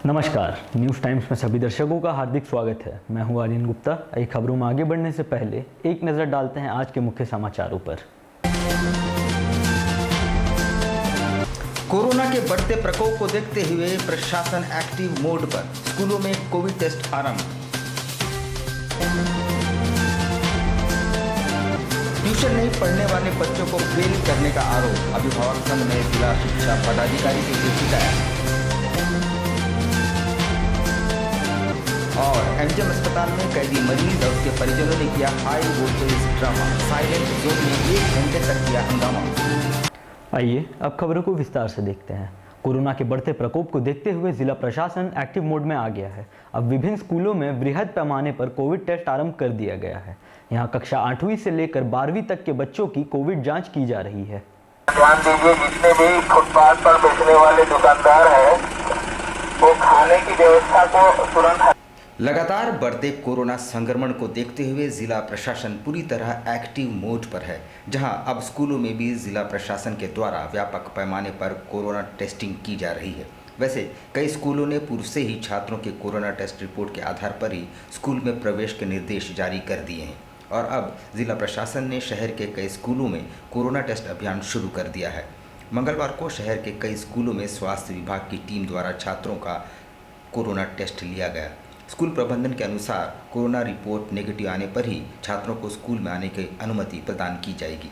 नमस्कार, news times में सभी दर्शकों का हार्दिक स्वागत है। मैं हूं आर्यन गुप्ता। आई खबरों में आगे बढ़ने से पहले एक नज़र डालते हैं आज के मुख्य समाचारों पर। कोरोना के बढ़ते प्रकोप को देखते हुए प्रशासन एक्टिव मोड पर, स्कूलों में कोविड टेस्ट आरंभ। ट्यूशन नहीं पढ़ने वाले बच्चों को फेल करने का आरोप, अभिभावक संघ ने जिला शिक्षा पदाधिकारी के लिए शिकायत। और एमजीएम अस्पताल में कैदी मरीज और उसके परिजनों ने किया high voltage drama, silent zone में 1 घंटे तक किया हंगामा। आइए अब खबरों को विस्तार से देखते हैं। कोरोना के बढ़ते प्रकोप को देखते हुए जिला प्रशासन एक्टिव मोड में आ गया है। अब विभिन्न स्कूलों में बृहद पैमाने पर कोविड टेस्ट आरंभ कर दिया गया है। यहाँ कक्षा 8वीं से लेकर 12वीं तक के बच्चों की कोविड जांच की जा रही है। ध्यान दीजिए, जितने भी फुटपाथ पर बेचने वाले दुकानदार हैं वो खाने की व्यवस्था को तुरंत। लगातार बढ़ते कोरोना संक्रमण को देखते हुए जिला प्रशासन पूरी तरह एक्टिव मोड पर है, जहां अब स्कूलों में भी जिला प्रशासन के द्वारा व्यापक पैमाने पर कोरोना टेस्टिंग की जा रही है। वैसे कई स्कूलों ने पूर्व से ही छात्रों के कोरोना टेस्ट रिपोर्ट के आधार पर ही स्कूल में प्रवेश के निर्देश जारी कर दिए हैं और अब जिला प्रशासन ने शहर के कई स्कूलों में कोरोना टेस्ट अभियान शुरू कर दिया है। मंगलवार को शहर के कई स्कूलों में स्वास्थ्य विभाग की टीम द्वारा छात्रों का कोरोना टेस्ट लिया गया। स्कूल प्रबंधन के अनुसार कोरोना रिपोर्ट नेगेटिव आने पर ही छात्रों को स्कूल में आने की अनुमति प्रदान की जाएगी।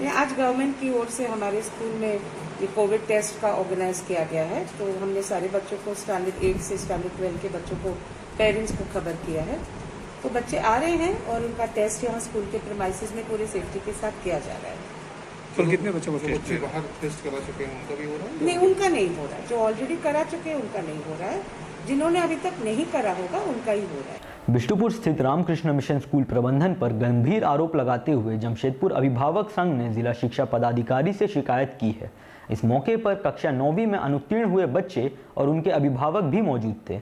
आज गवर्नमेंट की ओर से हमारे स्कूल में ये कोविड टेस्ट का ऑर्गेनाइज किया गया है, तो हमने सारे बच्चों को स्टैंडर्ड 8 से स्टैंडर्ड 12 के बच्चों को पेरेंट्स को खबर किया है। तो बच्चे आ रहे हैं और उनका टेस्ट यहाँ स्कूल के प्रीमाइसेस में पूरे सेफ्टी के साथ किया जा रहा है। तो कितने बच्चे बाहर टेस्ट करा चुके हैं, उनका भी हो रहा है? नहीं, उनका नहीं हो रहा है। जो ऑलरेडी करा चुके हैं उनका नहीं हो रहा है, जिन्होंने अभी तक नहीं करा होगा उनका ही हो रहा है। बिष्टुपुर स्थित रामकृष्ण मिशन स्कूल प्रबंधन पर गंभीर आरोप लगाते हुए जमशेदपुर अभिभावक संघ ने जिला शिक्षा पदाधिकारी से शिकायत की है। इस मौके पर कक्षा 9वीं में अनुत्तीर्ण हुए बच्चे और उनके अभिभावक भी मौजूद थे।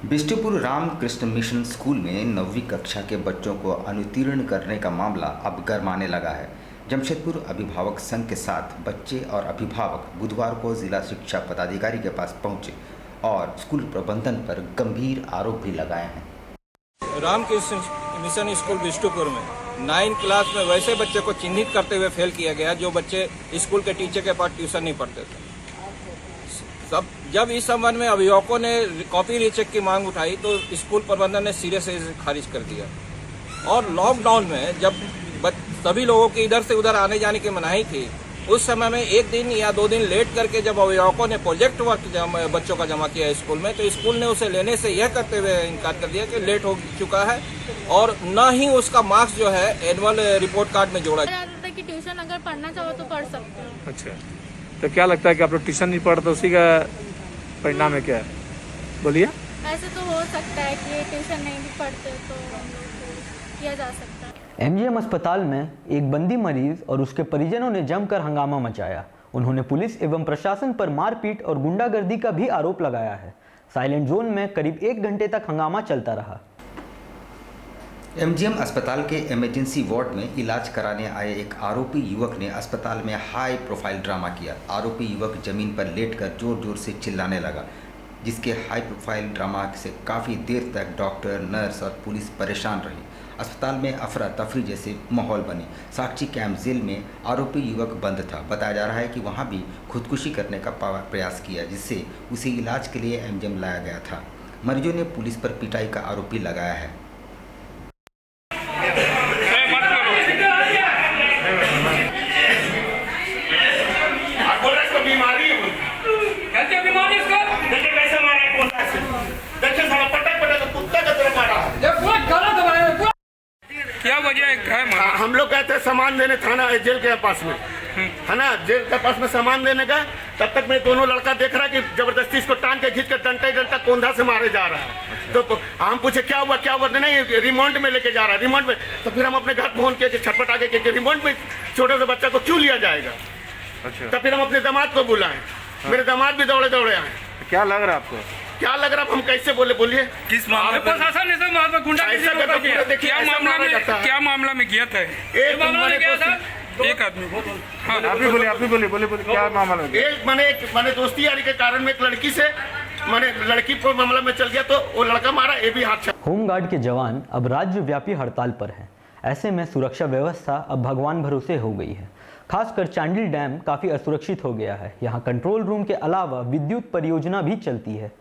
बिष्टुपुर रामकृष्ण मिशन स्कूल में 9वीं कक्षा के बच्चों को अनुत्तीर्ण करने का मामला अब गरमाने लगा है। जमशेदपुर अभिभावक संघ के साथ बच्चे और अभिभावक बुधवार को जिला शिक्षा पदाधिकारी के पास पहुंचे और स्कूल प्रबंधन पर गंभीर आरोप भी लगाए हैं। रामकृष्ण मिशन स्कूल बिष्टुपुर में 9 क्लास में वैसे बच्चे को चिन्हित करते हुए फेल किया गया जो बच्चे स्कूल के टीचर के पास ट्यूशन नहीं पढ़ते थे। जब इस संबंध में अभिभावकों ने कॉपी रीचेक की मांग उठाई तो स्कूल प्रबंधन ने सिरे से इसे खारिज कर दिया। और लॉकडाउन में जब सभी लोगों की इधर से उधर आने जाने की मनाही थी, उस समय में 1 दिन या 2 दिन लेट करके जब अभिभावकों ने प्रोजेक्ट वर्क बच्चों का जमा किया स्कूल में, तो स्कूल ने उसे लेने से यह करते हुए इनकार कर दिया कि लेट हो चुका है और न ही उसका मार्क्स जो है एनुअल रिपोर्ट कार्ड में जोड़ा जाता है कि ट्यूशन अगर पढ़ना चाहो तो पढ़ सकते हो। अच्छा, तो क्या लगता है कि आप लोग ट्यूशन नहीं पढ़ते, उसी का परिणाम है क्या? बोलिए। ऐसे तो हो सकता है कि ट्यूशन नहीं भी पढ़ते तो हम लोग को किया जा सकता है। एमजीएम अस्पताल में एक बंदी मरीज और उसके परिजनों ने जमकर हंगामा मचाया। उन्होंने पुलिस एवं प्रशासन पर मारपीट और गुंडागर्दी का भी आरोप लगाया है। साइलेंट जोन में करीब 1 घंटे तक हंगामा चलता रहा। एमजीएम अस्पताल के इमरजेंसी वार्ड में इलाज कराने आए एक आरोपी युवक ने अस्पताल में हाई प्रोफाइल ड्रामा किया। आरोपी युवक जमीन पर लेटकर जोर जोर से चिल्लाने लगा, जिसके हाई प्रोफाइल ड्रामा से काफ़ी देर तक डॉक्टर, नर्स और पुलिस परेशान रही। अस्पताल में अफरा तफरी जैसे माहौल बनी। साक्षी कैंप जेल में आरोपी युवक बंद था। बताया जा रहा है कि वहां भी खुदकुशी करने का प्रयास किया, जिससे उसे इलाज के लिए एमजीएम लाया गया था। मरीजों ने पुलिस पर पिटाई का आरोप भी लगाया है। क्या वजह है? हम लोग गए थे सामान देने थाना जेल के पास में, है ना, जेल के पास में सामान देने गए। तब तक मैं दोनों लड़का देख रहा कि जबरदस्ती इसको टांग के खींच कर डंटा कोंधा से मारे जा रहा है। तो हम पूछे क्या हुआ, नहीं रिमांड में लेके जा रहा है, रिमांड में। तो फिर हम अपने घर फोन किए कि छटपट आगे कि रिमांड में छोटे से बच्चा को क्यों लिया जाएगा। अच्छा। तो फिर हम अपने दामाद को बुलाए, मेरे दामाद भी दौड़े आए। क्या लग रहा है आपको? क्या लग रहा है, हम कैसे बोले, बोलिए किस मामले पर? प्रशासन ने सब वहाँ पर गुंडागर्दी ऐसा करके किया। देखिए, क्या ऐसा मामला मारा में जाता है। क्या मामला में किया था? एक मामला में क्या था? मैंने एक आदमी को हाँ आप भी बोलिए क्या मामला है? एक मैंने दोस्ती यारी के कारण में एक लड़की से लड़की को मामला में चल गया, तो वो लड़का मारा, ये भी हाथ। होमगार्ड के जवान अब राज्यव्यापी हड़ताल पर हैं। ऐसे में सुरक्षा व्यवस्था अब भगवान भरोसे हो गई है। खासकर चांडिल डैम काफी असुरक्षित हो गया है। यहाँ कंट्रोल रूम के अलावा विद्युत परियोजना भी चलती है।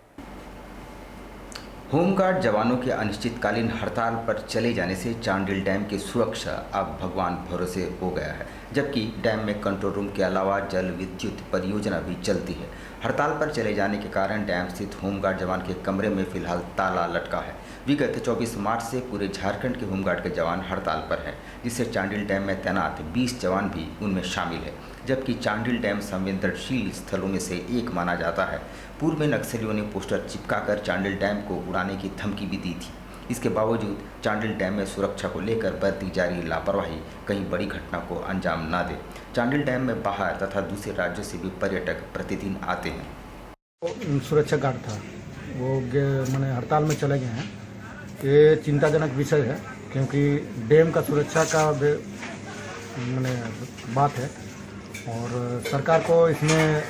होमगार्ड जवानों के अनिश्चितकालीन हड़ताल पर चले जाने से चांडिल डैम की सुरक्षा अब भगवान भरोसे हो गया है, जबकि डैम में कंट्रोल रूम के अलावा जल विद्युत परियोजना भी चलती है। हड़ताल पर चले जाने के कारण डैम स्थित होमगार्ड जवान के कमरे में फिलहाल ताला लटका है। विगत 24 मार्च से पूरे झारखंड के होमगार्ड के जवान हड़ताल पर हैं, जिससे चांडिल डैम में तैनात 20 जवान भी उनमें शामिल है, जबकि चांडिल डैम संवेदनशील स्थलों में से एक माना जाता है। पूर्व में नक्सलियों ने पोस्टर चिपकाकर चांडिल डैम को उड़ाने की धमकी भी दी थी। इसके बावजूद चांडिल डैम में सुरक्षा को लेकर बरती जा रही लापरवाही कहीं बड़ी घटना को अंजाम न दे। चांडिल डैम में बाहर तथा दूसरे राज्यों से भी पर्यटक प्रतिदिन आते हैं। सुरक्षा गार्ड था, वो मैंने हड़ताल में चले गए हैं। ये चिंताजनक विषय है, क्योंकि डैम का सुरक्षा का मैंने बात है और सरकार को इसमें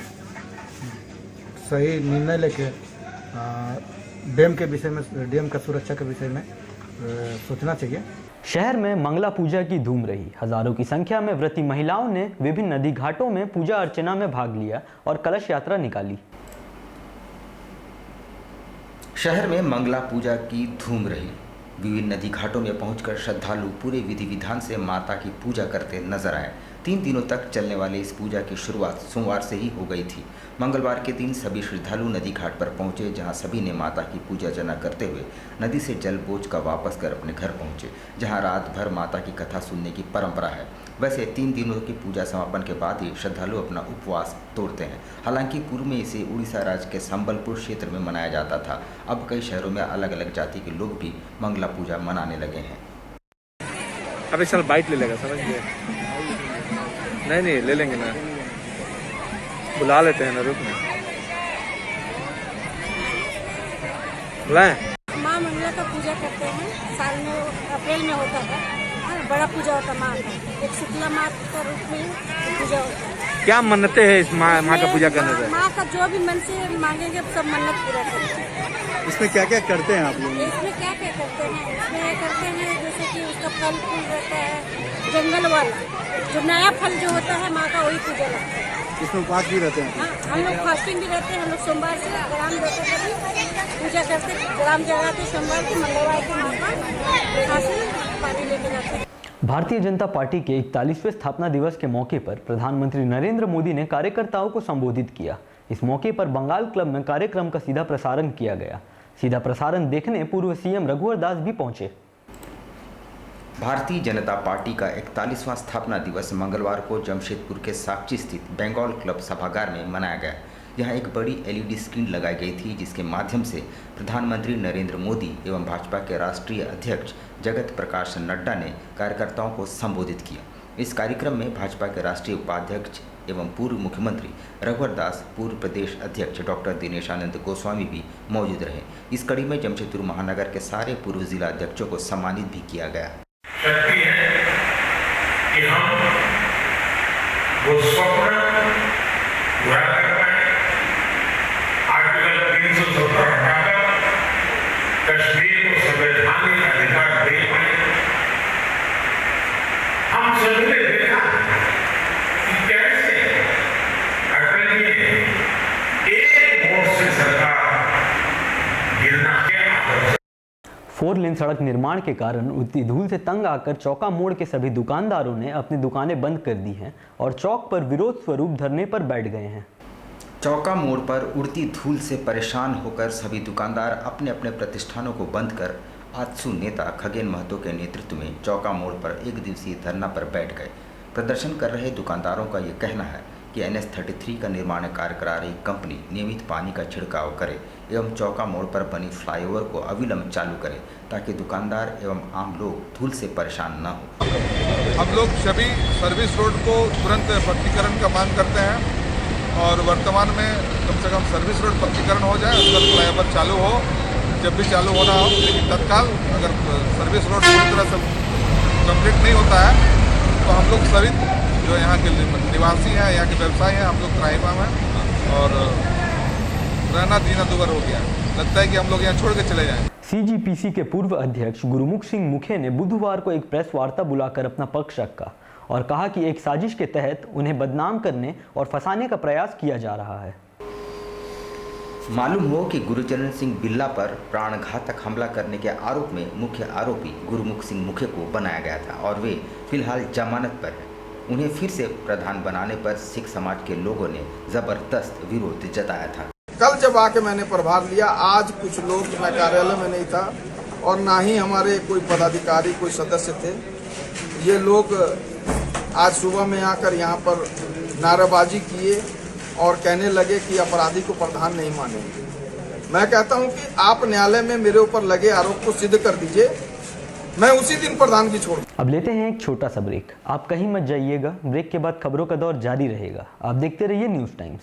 सही निर्णय लेके डैम के विषय में, डैम का सुरक्षा के विषय में सोचना चाहिए। शहर में मंगला पूजा की धूम रही। हजारों की संख्या में व्रती महिलाओं ने विभिन्न नदी घाटों में पूजा अर्चना में भाग लिया और कलश यात्रा निकाली। शहर में मंगला पूजा की धूम रही। विभिन्न नदी घाटों में पहुंचकर श्रद्धालु पूरे विधि विधान से माता की पूजा करते नजर आए। 3 दिनों तक चलने वाले इस पूजा की शुरुआत सोमवार से ही हो गई थी। मंगलवार के दिन सभी श्रद्धालु नदी घाट पर पहुंचे, जहां सभी ने माता की पूजा अर्चना करते हुए नदी से जल बोझ का वापस कर अपने घर पहुंचे, जहां रात भर माता की कथा सुनने की परंपरा है। वैसे 3 दिनों की पूजा समापन के बाद ही श्रद्धालु अपना उपवास तोड़ते हैं। हालांकि पूर्व में इसे उड़ीसा राज्य के संबलपुर क्षेत्र में मनाया जाता था। अब कई शहरों में अलग अलग जाति के लोग भी मंगला पूजा मनाने लगे हैं। अबे चल बाइट ले लेगा, समझ गए? नहीं ले लेंगे ना, बुला लेते हैं ना, रुक ना बुलाएं। माँ मंगला का पूजा करते हैं, साल में अप्रैल में होता है, बड़ा पूजा होता है माँ का। एक शीतला माँ का रूप में पूजा होता है। क्या मन्नतें हैं इस माँ का पूजा करने से? माँ का जो भी मन से मांगेंगे सब मन्नत पूरा करते हैं। इसमें क्या क्या करते हैं आप लोग? इसमें क्या क्या करते हैं? इसमें करते हैं जैसे कि उसका फल फूल रहता है, जंगल वाला जो नया फल जो होता है माँ का, वही पूजा लगता है। इसमें उपवास भी रहते हैं? हाँ, हम लोग फास्टिंग भी रहते हैं। हम लोग सोमवार से ग्राम देते कभी पूजा करते, ग्राम जगाते सोमवार को, मंगलवार को माँ का यहाँ से पानी लेके जाते हैं। भारतीय जनता पार्टी के 41वें स्थापना दिवस के मौके पर प्रधानमंत्री नरेंद्र मोदी ने कार्यकर्ताओं को संबोधित किया। इस मौके पर बंगाल क्लब में कार्यक्रम का सीधा प्रसारण किया गया। सीधा प्रसारण देखने पूर्व सीएम रघुवर दास भी पहुंचे। भारतीय जनता पार्टी का 41वां स्थापना दिवस मंगलवार को जमशेदपुर के साक्षी स्थित बंगाल क्लब सभागार में मनाया गया। यहाँ एक बड़ी LED स्क्रीन लगाई गई थी, जिसके माध्यम से प्रधानमंत्री नरेंद्र मोदी एवं भाजपा के राष्ट्रीय अध्यक्ष जगत प्रकाश नड्डा ने कार्यकर्ताओं को संबोधित किया। इस कार्यक्रम में भाजपा के राष्ट्रीय उपाध्यक्ष एवं पूर्व मुख्यमंत्री रघुवर दास, पूर्व प्रदेश अध्यक्ष डॉक्टर दिनेशानंद गोस्वामी भी मौजूद रहे। इस कड़ी में जमशेदपुर महानगर के सारे पूर्व जिला अध्यक्षों को सम्मानित भी किया गया। शक्ति है कि हम वो स्वप्न पूरा कर पाए। आर्टिकल 370 हटाकर कश्मीर को संवैधानिक अधिकार दे पाए। हम सभी ने देखा कि कैसे अटल जी ने एक वोट से सरकार गिरना के आदर्श। 4 लेन सड़क निर्माण के कारण उड़ती धूल से तंग आकर चौका मोड़ के सभी दुकानदारों ने अपनी दुकानें बंद कर दी हैं और चौक पर विरोध स्वरूप धरने पर बैठ गए हैं। चौका मोड़ पर उड़ती धूल से परेशान होकर सभी दुकानदार अपने अपने प्रतिष्ठानों को बंद कर आजसू नेता खगेन महतो के नेतृत्व में चौका मोड़ पर 1 दिवसीय धरना पर बैठ गए। प्रदर्शन कर रहे दुकानदारों का ये कहना है कि NH-33 का निर्माण कार्य करा रही कंपनी नियमित पानी का छिड़काव करे एवं चौका मोड़ पर बनी फ्लाईओवर को अविलंब चालू करे, ताकि दुकानदार एवं आम लोग धूल से परेशान न हो। हम लोग सभी सर्विस रोड को तुरंत पक्कीकरण का मांग करते हैं और वर्तमान में कम से कम सर्विस रोड पक्कीकरण हो जाए, अगर फ्लाईओवर चालू हो, जब भी चालू होना हो, लेकिन तत्काल अगर सर्विस रोड पूरी तरह से कंप्लीट नहीं होता है तो हम लोग सभी जो यहाँ के निवासी हैं, यहाँ के व्यवसायी हैं, हम लोग त्राहिमाम हैं और रहना जीना दुभर हो गया। लगता है कि हम लोग यहाँ छोड़ के चले जाएं। सीजीपीसी के पूर्व अध्यक्ष गुरुमुख सिंह मुखे ने बुधवार को एक प्रेस वार्ता बुलाकर अपना पक्ष रखा और कहा कि एक साजिश के तहत उन्हें बदनाम करने और फंसाने का प्रयास किया जा रहा है। मालूम हो कि गुरचरण सिंह बिल्ला पर प्राणघातक हमला करने के आरोप में मुख्य आरोपी गुरुमुख सिंह मुखे को बनाया गया था और वे फिलहाल जमानत पर हैं। उन्हें फिर से प्रधान बनाने पर सिख समाज के लोगों ने जबरदस्त विरोध जताया था। कल जब आके मैंने प्रभार लिया, आज कुछ लोग, मैं कार्यालय में नहीं था और ना ही हमारे कोई पदाधिकारी कोई सदस्य थे, ये लोग आज सुबह में आकर यहाँ पर नारेबाजी किए और कहने लगे कि अपराधी को प्रधान नहीं मानेंगे। मैं कहता हूँ कि आप न्यायालय में मेरे ऊपर लगे आरोप को सिद्ध कर दीजिए, मैं उसी दिन प्रधान की छोड़। अब लेते हैं एक छोटा सा ब्रेक। आप कहीं मत जाइएगा, ब्रेक के बाद खबरों का दौर जारी रहेगा। आप देखते रहिए news times.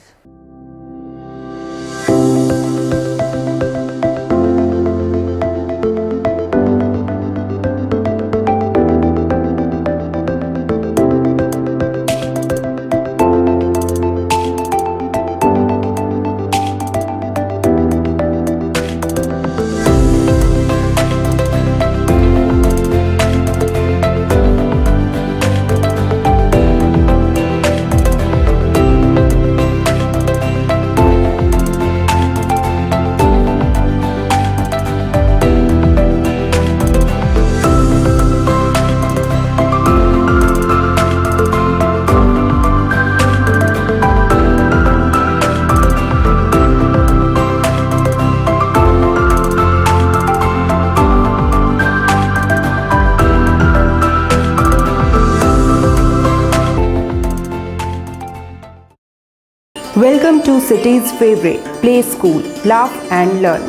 Welcome to city's favorite play school, Laugh and Learn.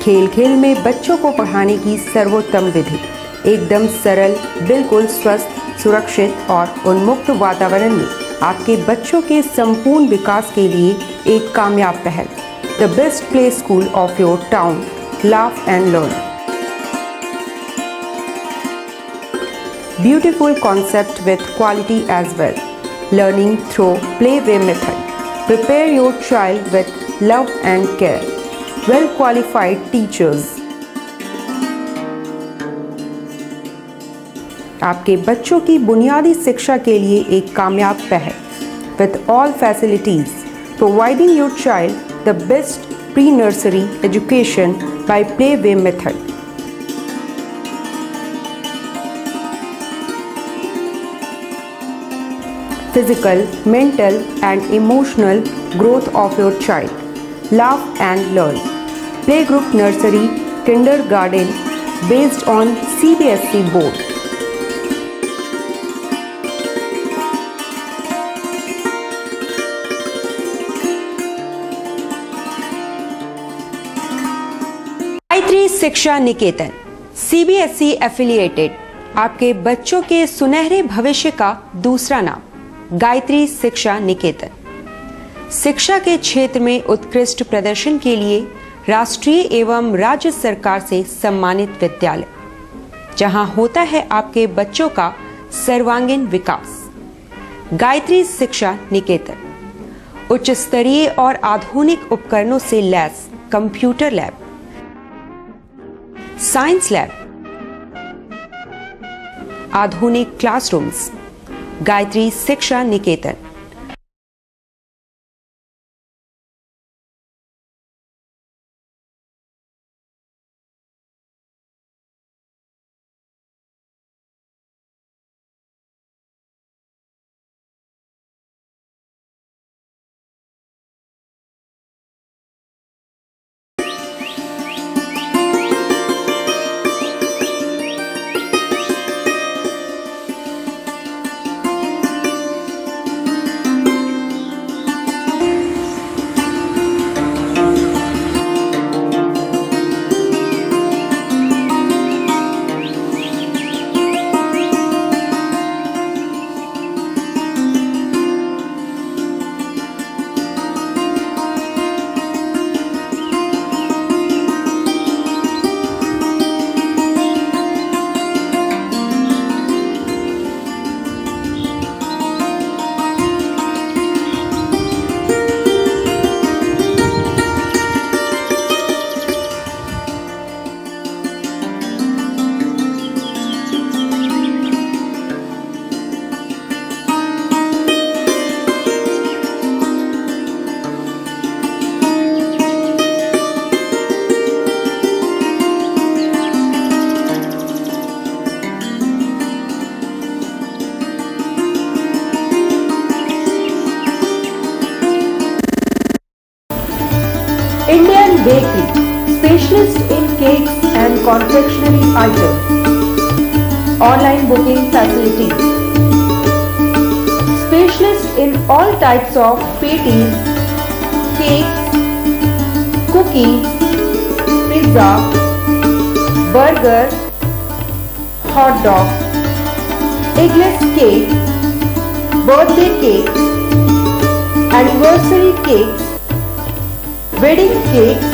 खेल खेल में बच्चों को पढ़ाने की सर्वोत्तम विधि, एकदम सरल, बिल्कुल स्वस्थ, सुरक्षित और उन्मुक्त वातावरण में आपके बच्चों के संपूर्ण विकास के लिए एक कामयाब पहल। The best play school of your town, Laugh and Learn. Beautiful concept with quality as well. Learning through playway method. Prepare your child with love and care. Well qualified teachers. आपके बच्चों की बुनियादी शिक्षा के लिए एक कामयाब पहल with all facilities, providing your child the best pre-nursery education by playway method. Physical, mental and emotional growth of your child. Laugh and Learn. Playgroup nursery, kindergarten based on CBSE board. Gayatri शिक्षा निकेतन CBSE affiliated, आपके बच्चों के सुनहरे भविष्य का दूसरा नाम गायत्री शिक्षा निकेतन। शिक्षा के क्षेत्र में उत्कृष्ट प्रदर्शन के लिए राष्ट्रीय एवं राज्य सरकार से सम्मानित विद्यालय, जहां होता है आपके बच्चों का सर्वांगीण विकास। गायत्री शिक्षा निकेतन उच्च स्तरीय और आधुनिक उपकरणों से lace computer lab, science lab, आधुनिक क्लासरूम्स। गायत्री शिक्षा निकेतन। Indian Bakery, specialist in cakes and confectionery items. Online booking facilities. Specialist in all types of patties, cakes, cookies, pizza, burger, hot dog, eggless cake, birthday cake, anniversary cakes, wedding cakes,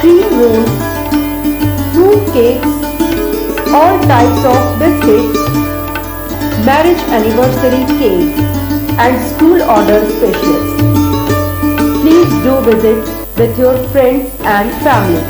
cream rolls, fruit cakes, all types of biscuits, marriage anniversary cakes, and school order specialists. Please do visit with your friends and family.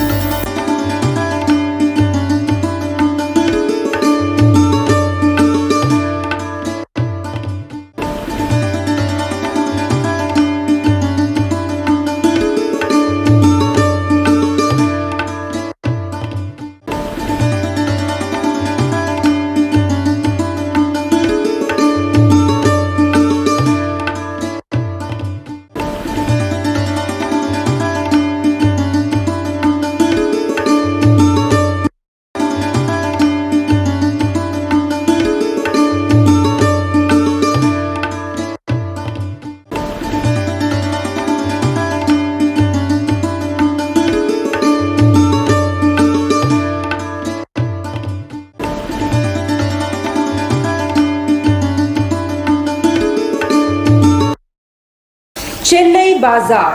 Chennai बाजार,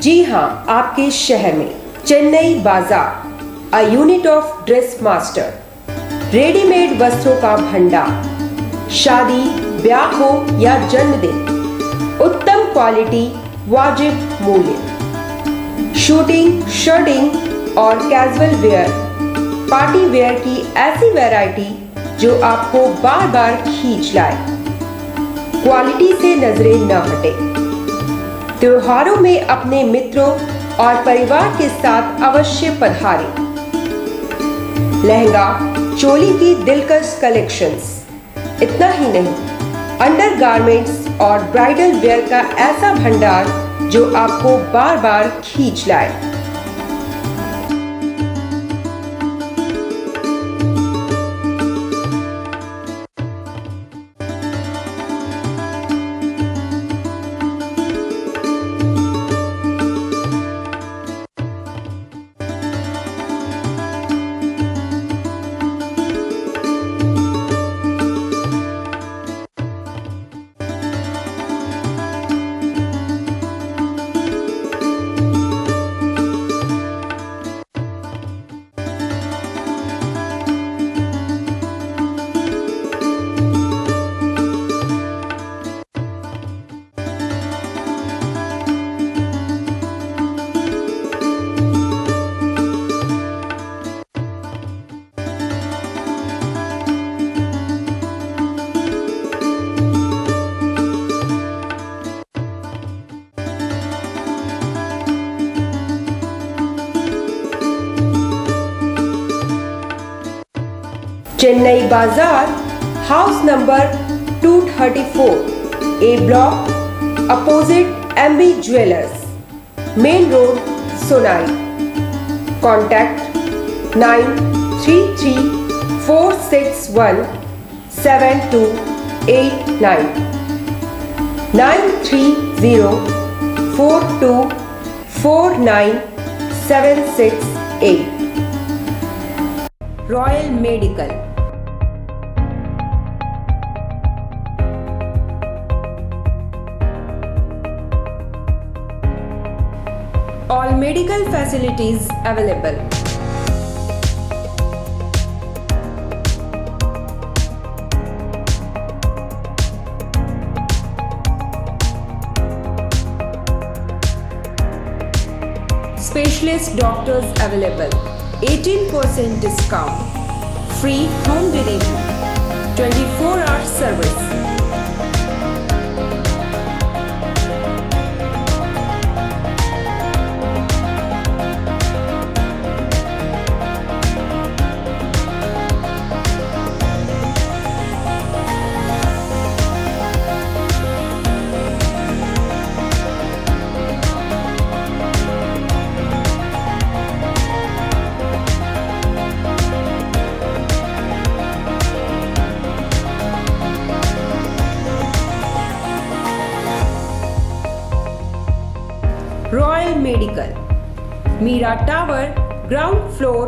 जी हां, आपके शहर में चेन्नई बाजार, a unit of dress master, readymade वस्त्रों का भंडार, शादी, ब्याह हो या जन्मदिन, उत्तम क्वालिटी, वाजिब मूल्य, शूटिंग, शर्टिंग और कैजुअल वेयर, पार्टी वेयर की ऐसी वैरायटी जो आपको बार बार खींच लाए, क्वालिटी से नजरें न हटे। त्योहारों में अपने मित्रों और परिवार के साथ अवश्य पधारें। लहंगा, चोली की दिलकश कलेक्शंस, इतना ही नहीं, अंडरगारमेंट्स और ब्राइडल वेयर का ऐसा भंडार जो आपको बार बार खींच लाए। Chennai Bazar, house number 234, A block, opposite MB jewellers, main road, Sonai. Contact 9334617289 9304249768। Royal medical, all medical facilities available. Specialist doctors available. 18% discount. Free home delivery. 24-hour service. Medical, Meera tower, ground floor,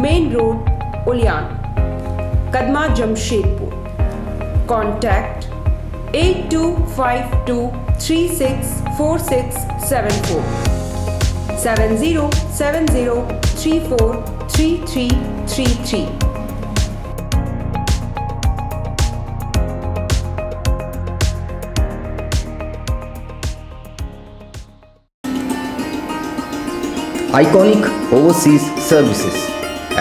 main road, Uliyan, Kadma, Jamshedpur. Contact 8252364674 7070343333। Iconic Overseas Services,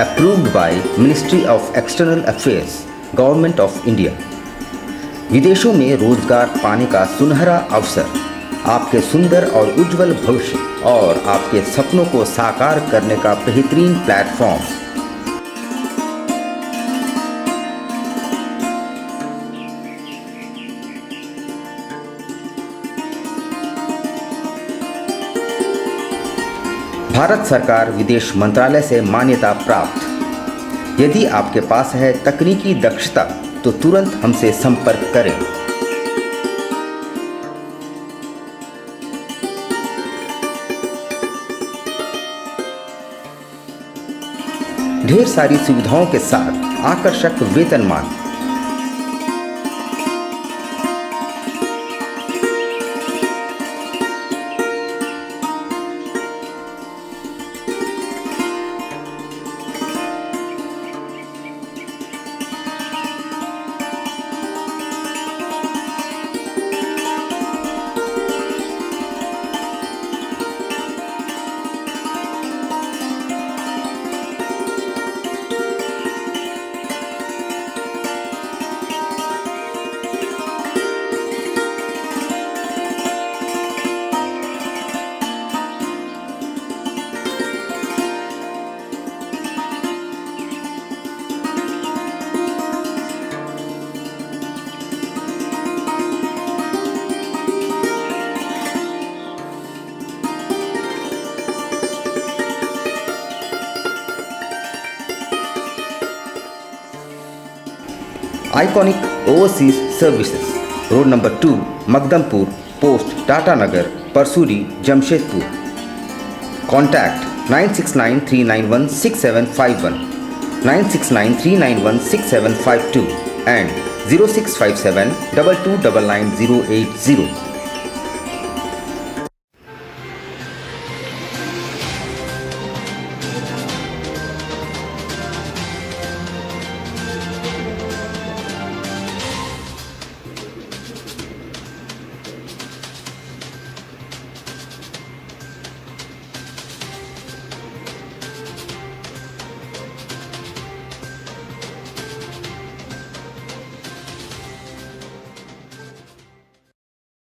approved by Ministry of External Affairs, Government of India। विदेशों में रोजगार पाने का सुनहरा अवसर, आपके सुंदर और उज्जवल भविष्य और आपके सपनों को साकार करने का बेहतरीन प्लेटफॉर्म। भारत सरकार विदेश मंत्रालय से मान्यता प्राप्त। यदि आपके पास है तकनीकी दक्षता तो तुरंत हमसे संपर्क करें। ढेर सारी सुविधाओं के साथ आकर्षक वेतनमान। Iconic Overseas Services, Road number 2, Magdampur, Post Tatanagar, Parsuri, Jamshedpur. Contact 9693916751, 9693916752 and 065722999080.